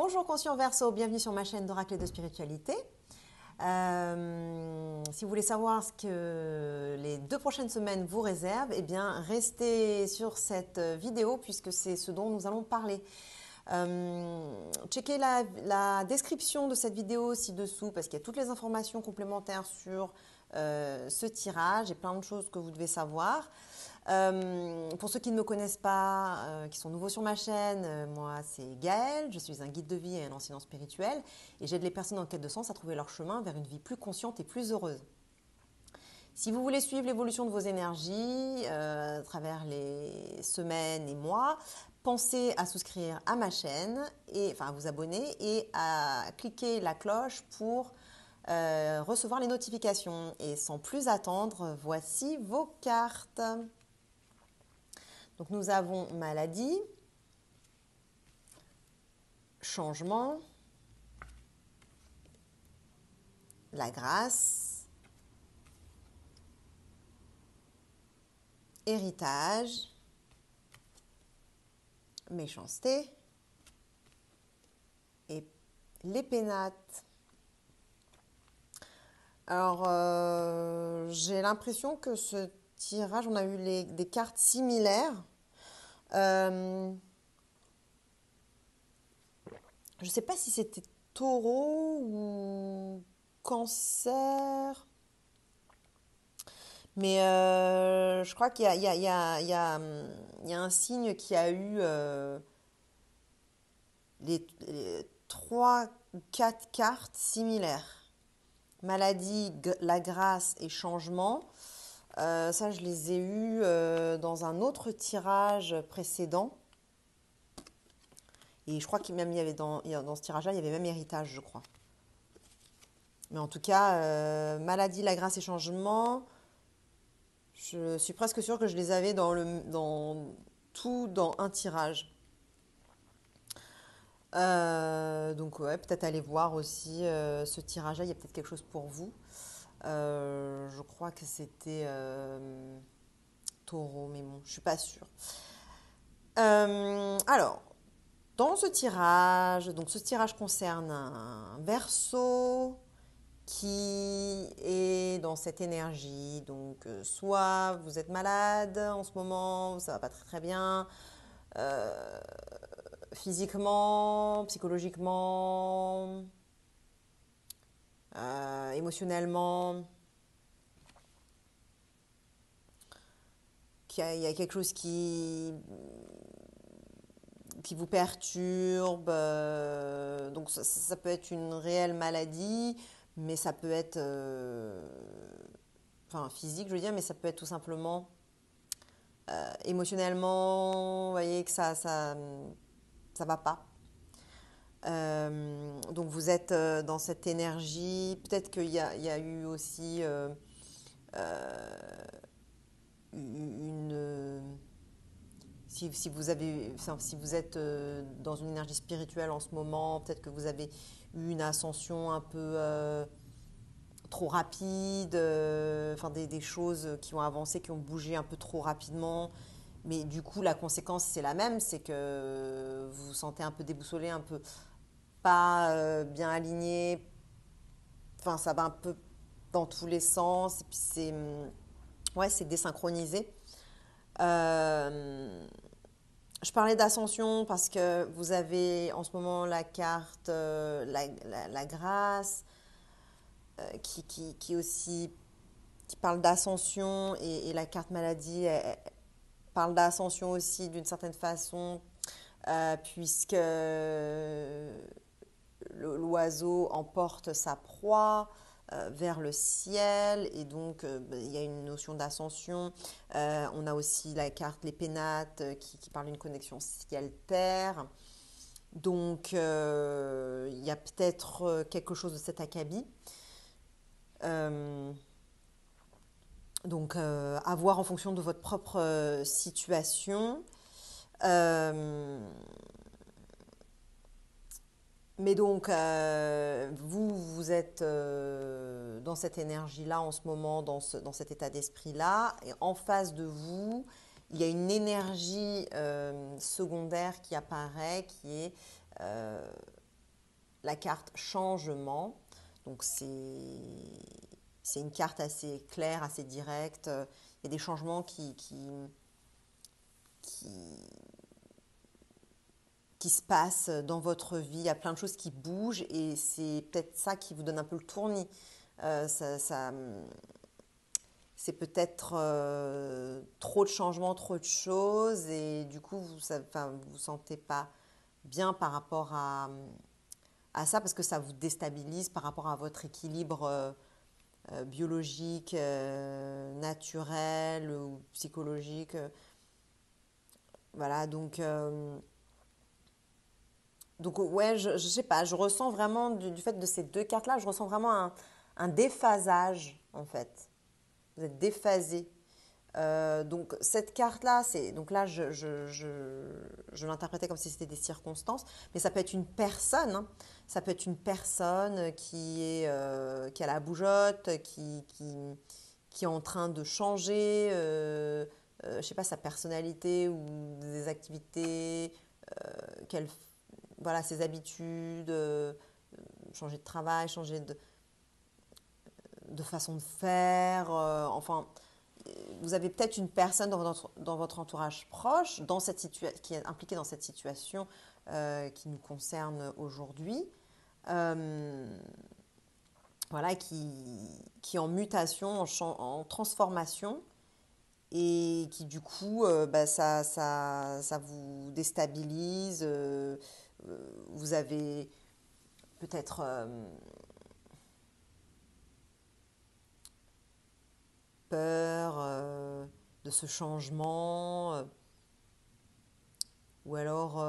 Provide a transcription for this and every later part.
Bonjour conscient Verseau, bienvenue sur ma chaîne d'oracle et de spiritualité. Si vous voulez savoir ce que les 2 prochaines semaines vous réservent, eh bien restez sur cette vidéo puisque c'est ce dont nous allons parler. Checkez la description de cette vidéo ci-dessous parce qu'il y a toutes les informations complémentaires sur ce tirage et plein de choses que vous devez savoir. Pour ceux qui ne me connaissent pas, qui sont nouveaux sur ma chaîne, moi c'est Gaëlle, je suis un guide de vie et un enseignant spirituel et j'aide les personnes en quête de sens à trouver leur chemin vers une vie plus consciente et plus heureuse. Si vous voulez suivre l'évolution de vos énergies à travers les semaines et mois, pensez à souscrire à ma chaîne, à vous abonner et à cliquer la cloche pour recevoir les notifications. Et sans plus attendre, voici vos cartes. Donc nous avons maladie, changement, la grâce, héritage, méchanceté et les pénates. Alors, j'ai l'impression que ce tirage, on a eu des cartes similaires. Je ne sais pas si c'était taureau ou cancer, mais je crois qu'il y a un signe qui a eu les 3 ou 4 cartes similaires. Maladie, la grâce et changement. Ça, je les ai eus dans un autre tirage précédent. Et je crois qu'il même y avait dans ce tirage-là, il y avait même héritage, je crois. Mais en tout cas, maladie, la grâce et changement, je suis presque sûre que je les avais dans un tirage. Donc ouais, peut-être aller voir aussi ce tirage-là, il y a peut-être quelque chose pour vous. Je crois que c'était taureau, mais bon, je suis pas sûre. Alors, dans ce tirage, donc ce tirage concerne un Verseau qui est dans cette énergie. Donc, soit vous êtes malade en ce moment, ça va pas très très bien, physiquement, psychologiquement, émotionnellement. Il y a quelque chose qui vous perturbe. Donc ça peut être une réelle maladie, mais ça peut être physique, je veux dire, mais ça peut être tout simplement émotionnellement, vous voyez que ça va pas. Donc vous êtes dans cette énergie. Peut-être qu'il y a eu aussi si vous êtes dans une énergie spirituelle en ce moment, peut-être que vous avez eu une ascension un peu trop rapide, des choses qui ont avancé, qui ont bougé un peu trop rapidement. Mais du coup, la conséquence, c'est la même, c'est que vous vous sentez un peu déboussolé, un peu pas bien aligné. Enfin, ça va un peu dans tous les sens. Et puis, c'est désynchronisé. Je parlais d'ascension parce que vous avez en ce moment la carte, la grâce, qui aussi qui parle d'ascension et la carte maladie elle parle d'ascension aussi d'une certaine façon, puisque l'oiseau emporte sa proie vers le ciel et donc il y a une notion d'ascension. On a aussi la carte les pénates qui parle d'une connexion ciel-terre. Donc il y a peut-être quelque chose de cet acabit. Donc à voir en fonction de votre propre situation. Mais donc, vous êtes dans cette énergie-là en ce moment, dans cet état d'esprit-là. Et en face de vous, il y a une énergie secondaire qui apparaît, qui est la carte changement. Donc c'est une carte assez claire, assez directe. Il y a des changements qui se passent dans votre vie. Il y a plein de choses qui bougent et c'est peut-être ça qui vous donne un peu le tournis. C'est peut-être trop de changements, trop de choses et du coup vous vous sentez pas bien par rapport à ça parce que ça vous déstabilise par rapport à votre équilibre biologique, naturel ou psychologique. Voilà, donc ouais, je sais pas, je ressens vraiment du fait de ces deux cartes-là, je ressens vraiment un déphasage en fait. Vous êtes déphasé. Donc cette carte-là, donc là je l'interprétais comme si c'était des circonstances, mais ça peut être une personne, hein. Ça peut être une personne qui a la bougeotte, qui est en train de changer, je sais pas, sa personnalité ou des activités, qu'elle, voilà, ses habitudes, changer de travail, changer de façon de faire, enfin vous avez peut-être une personne dans votre entourage proche qui est impliquée dans cette situation qui nous concerne aujourd'hui, voilà, qui est en mutation, en transformation et qui du coup, ça vous déstabilise. Vous avez peut-être peur de ce changement, ou alors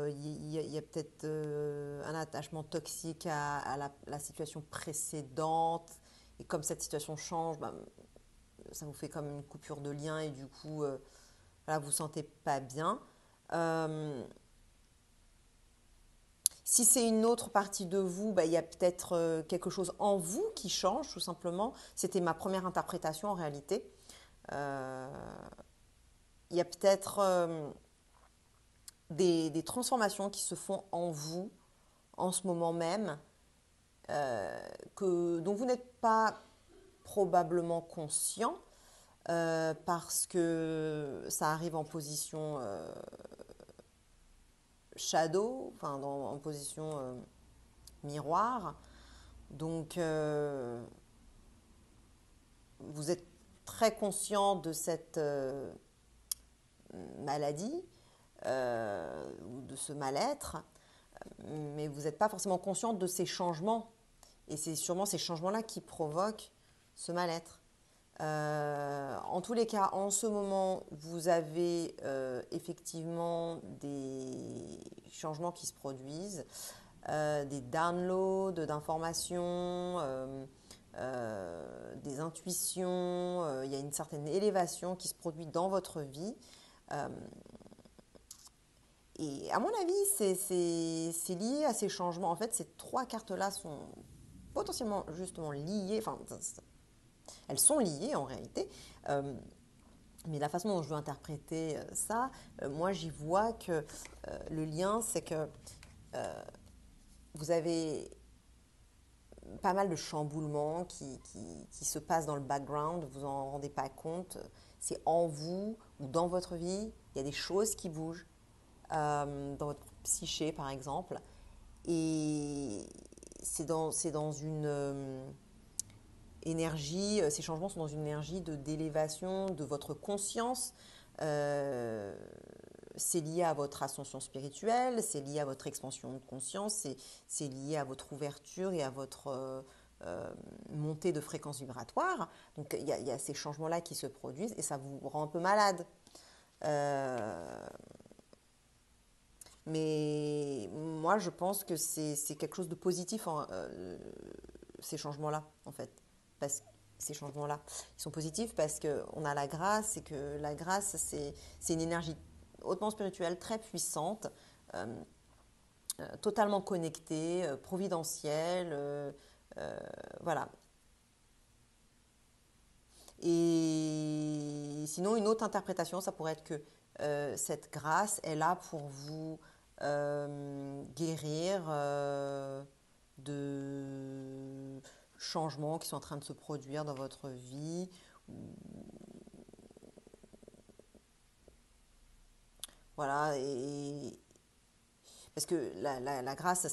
il y a peut-être un attachement toxique à la situation précédente, et comme cette situation change, ben, ça vous fait comme une coupure de lien et du coup, voilà, vous ne vous sentez pas bien. Euh, Si c'est une autre partie de vous, bah, il y a peut-être quelque chose en vous qui change, tout simplement. C'était ma première interprétation en réalité. Euh, il y a peut-être des transformations qui se font en vous en ce moment même, dont vous n'êtes pas probablement conscient, parce que ça arrive en position shadow, enfin en position miroir. Donc, vous êtes très conscient de cette maladie ou de ce mal-être, mais vous n'êtes pas forcément conscient de ces changements. Et c'est sûrement ces changements-là qui provoquent ce mal-être. En tous les cas, en ce moment, vous avez effectivement des changements qui se produisent, des downloads d'informations, des intuitions, il y a une certaine élévation qui se produit dans votre vie. Euh, et à mon avis, c'est lié à ces changements. En fait, ces trois cartes-là sont potentiellement justement liées, enfin, elles sont liées en réalité. Euh, mais la façon dont je veux interpréter ça, moi j'y vois que le lien, c'est que vous avez pas mal de chamboulements qui se passent dans le background, vous en rendez pas compte. C'est en vous ou dans votre vie, il y a des choses qui bougent, dans votre psyché par exemple. Et c'est dans une énergie, ces changements sont dans une énergie d'élévation de votre conscience. Euh, c'est lié à votre ascension spirituelle, c'est lié à votre expansion de conscience, c'est lié à votre ouverture et à votre montée de fréquence vibratoire. Donc il y a ces changements-là qui se produisent et ça vous rend un peu malade. Euh, mais moi, je pense que c'est quelque chose de positif, ces changements-là, en fait. Parce, ces changements-là, ils sont positifs parce qu'on a la grâce et que la grâce, c'est une énergie hautement spirituelle, très puissante, euh, totalement connectée, providentielle. Voilà. Et sinon, une autre interprétation, ça pourrait être que cette grâce est là pour vous guérir de changements qui sont en train de se produire dans votre vie. Voilà, et parce que la grâce,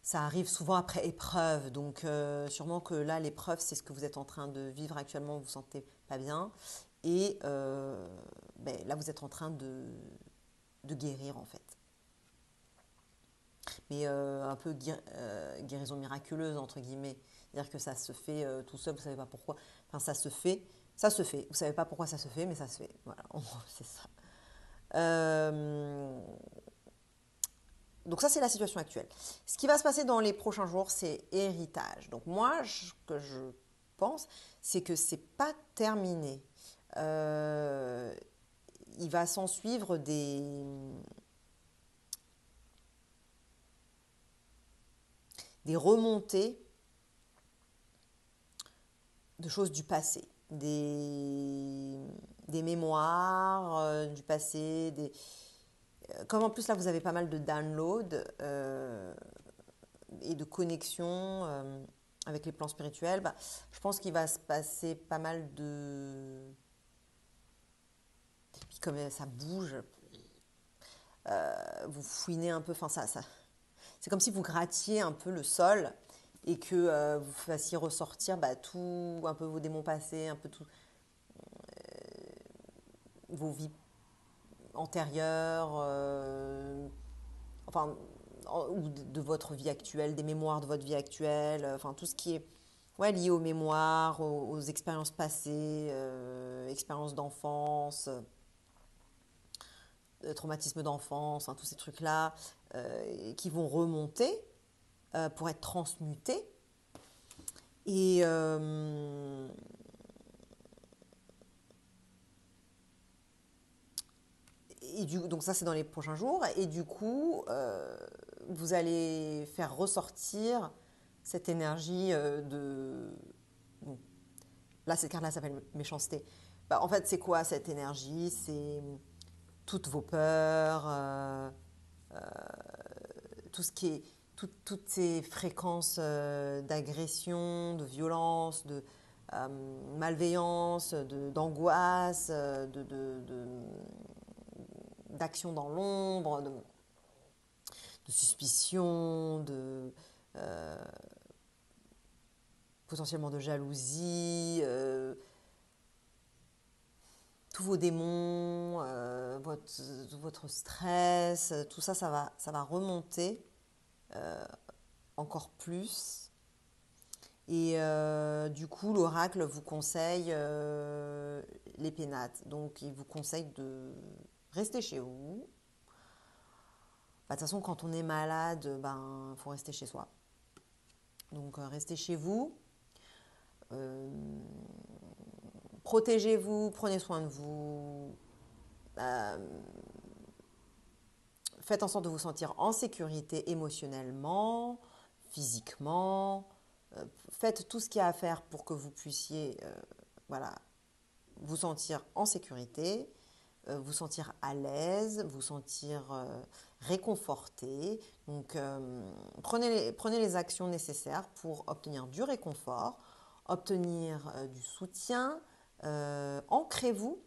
ça arrive souvent après épreuve. Donc, sûrement que là, l'épreuve, c'est ce que vous êtes en train de vivre actuellement, vous ne vous sentez pas bien. Et là, vous êtes en train de guérir, en fait. Mais un peu guérison miraculeuse, entre guillemets. C'est-à-dire que ça se fait tout seul, vous ne savez pas pourquoi. Enfin, ça se fait. Ça se fait. Vous ne savez pas pourquoi ça se fait, mais ça se fait. Voilà, en gros, c'est ça. Euh, Donc ça, c'est la situation actuelle. Ce qui va se passer dans les prochains jours, c'est héritage. Donc moi, ce que je pense, c'est que c'est pas terminé. Euh, il va s'en suivre des remontées de choses du passé, des mémoires du passé, comme en plus là vous avez pas mal de downloads et de connexions avec les plans spirituels, je pense qu'il va se passer pas mal de... Puis comme ça bouge, vous fouinez un peu, enfin c'est comme si vous grattiez un peu le sol et que vous fassiez ressortir tout, un peu vos démons passés, un peu tout, vos vies antérieures, enfin, ou de votre vie actuelle, des mémoires de votre vie actuelle, enfin tout ce qui est lié aux mémoires, aux expériences passées, expériences d'enfance, traumatisme d'enfance, hein, tous ces trucs-là qui vont remonter pour être transmutés. Et, donc ça, c'est dans les prochains jours. Et du coup, vous allez faire ressortir cette énergie de... Bon, là, cette carte-là s'appelle méchanceté. En fait, c'est quoi cette énergie? C'est toutes vos peurs, tout ce qui est... toutes ces fréquences d'agression, de violence, de malveillance, d'angoisse, d'action dans l'ombre, de suspicion, potentiellement de jalousie, tous vos démons, votre stress, tout ça, ça va remonter encore plus. Et du coup, l'oracle vous conseille les pénates. Donc, il vous conseille de rester chez vous. De toute façon, quand on est malade, faut rester chez soi. Donc, restez chez vous. Protégez-vous, prenez soin de vous. Faites en sorte de vous sentir en sécurité émotionnellement, physiquement. Faites tout ce qu'il y a à faire pour que vous puissiez vous sentir en sécurité, vous sentir à l'aise, vous sentir réconforté. Donc, prenez les actions nécessaires pour obtenir du réconfort, obtenir du soutien. Ancrez-vous,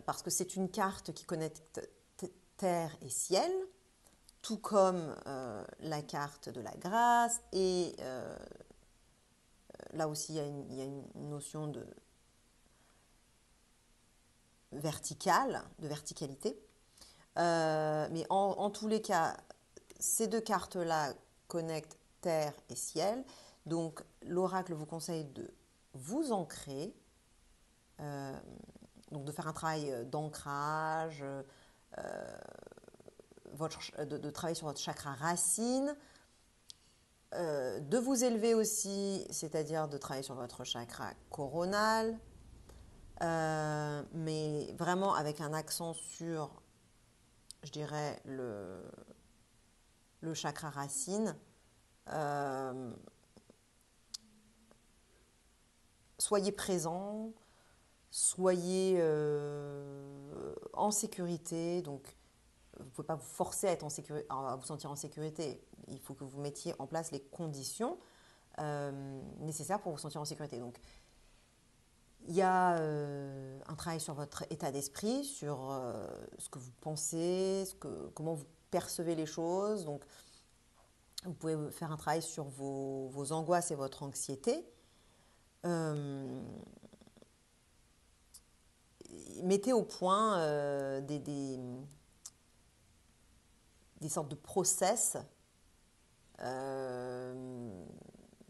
parce que c'est une carte qui connecte terre et ciel, tout comme la carte de la grâce. Et là aussi, il y a une notion de verticalité. Mais en tous les cas, ces deux cartes-là connectent terre et ciel. Donc, l'oracle vous conseille de vous ancrer, donc de faire un travail d'ancrage, de travailler sur votre chakra racine, de vous élever aussi, c'est-à-dire de travailler sur votre chakra coronal, mais vraiment avec un accent sur, je dirais, le chakra racine. Soyez présent, soyez en sécurité, donc vous ne pouvez pas vous forcer à, être en sécurité, à vous sentir en sécurité. Il faut que vous mettiez en place les conditions nécessaires pour vous sentir en sécurité. Donc, il y a un travail sur votre état d'esprit, sur ce que vous pensez, comment vous percevez les choses. Donc, vous pouvez faire un travail sur vos angoisses et votre anxiété. Mettez au point des sortes de process. Je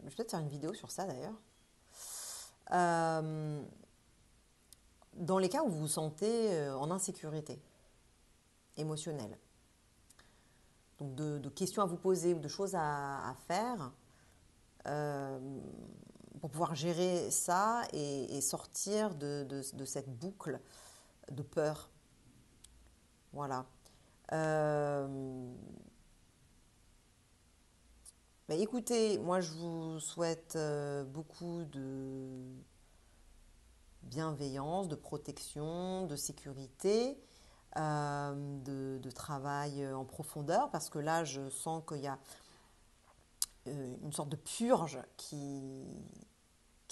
vais peut-être faire une vidéo sur ça d'ailleurs. Dans les cas où vous vous sentez en insécurité émotionnelle. Donc de questions à vous poser ou de choses à faire pour pouvoir gérer ça et sortir de cette boucle de peur. Voilà. Mais écoutez, moi je vous souhaite beaucoup de bienveillance, de protection, de sécurité, de travail en profondeur, parce que là je sens qu'il y a une sorte de purge qui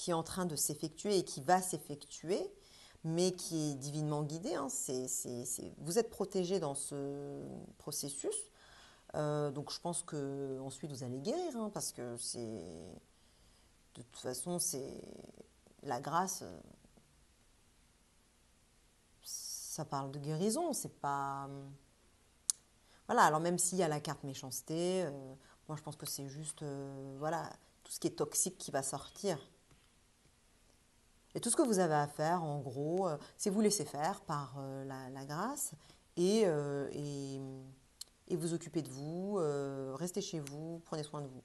est en train de s'effectuer et qui va s'effectuer, mais qui est divinement guidé. Hein. Vous êtes protégé dans ce processus. Donc je pense qu'ensuite vous allez guérir, hein, parce que de toute façon, c'est la grâce, ça parle de guérison, c'est pas... Voilà, alors même s'il y a la carte méchanceté, moi je pense que c'est juste, voilà, tout ce qui est toxique qui va sortir. Et tout ce que vous avez à faire, en gros, c'est vous laisser faire par la grâce et vous occuper de vous, restez chez vous, prenez soin de vous.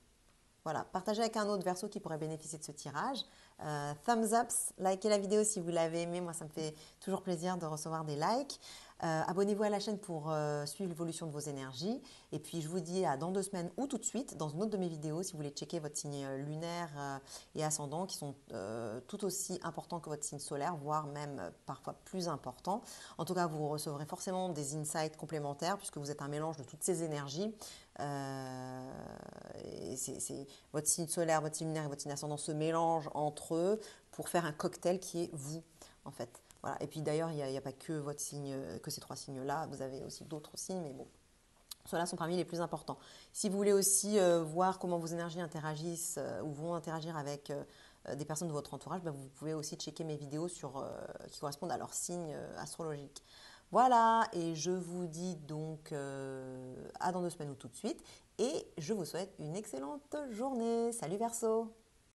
Voilà, partagez avec un autre Verseau qui pourrait bénéficier de ce tirage. Thumbs up, likez la vidéo si vous l'avez aimé. Moi, ça me fait toujours plaisir de recevoir des likes. Abonnez-vous à la chaîne pour suivre l'évolution de vos énergies. Et puis, je vous dis à dans 2 semaines ou tout de suite dans une autre de mes vidéos si vous voulez checker votre signe lunaire et ascendant qui sont tout aussi importants que votre signe solaire, voire même parfois plus importants. En tout cas, vous recevrez forcément des insights complémentaires puisque vous êtes un mélange de toutes ces énergies. C'est votre signe solaire, votre signe lunaire et votre signe ascendant se mélangent entre eux pour faire un cocktail qui est vous, en fait. Voilà. Et puis d'ailleurs, il n'y a pas que votre signe, que ces 3 signes-là. Vous avez aussi d'autres signes, mais bon, ceux-là sont parmi les plus importants. Si vous voulez aussi voir comment vos énergies interagissent ou vont interagir avec des personnes de votre entourage, ben, vous pouvez aussi checker mes vidéos qui correspondent à leur signe astrologique. Voilà, et je vous dis donc à dans 2 semaines ou tout de suite. Et je vous souhaite une excellente journée. Salut Verseau!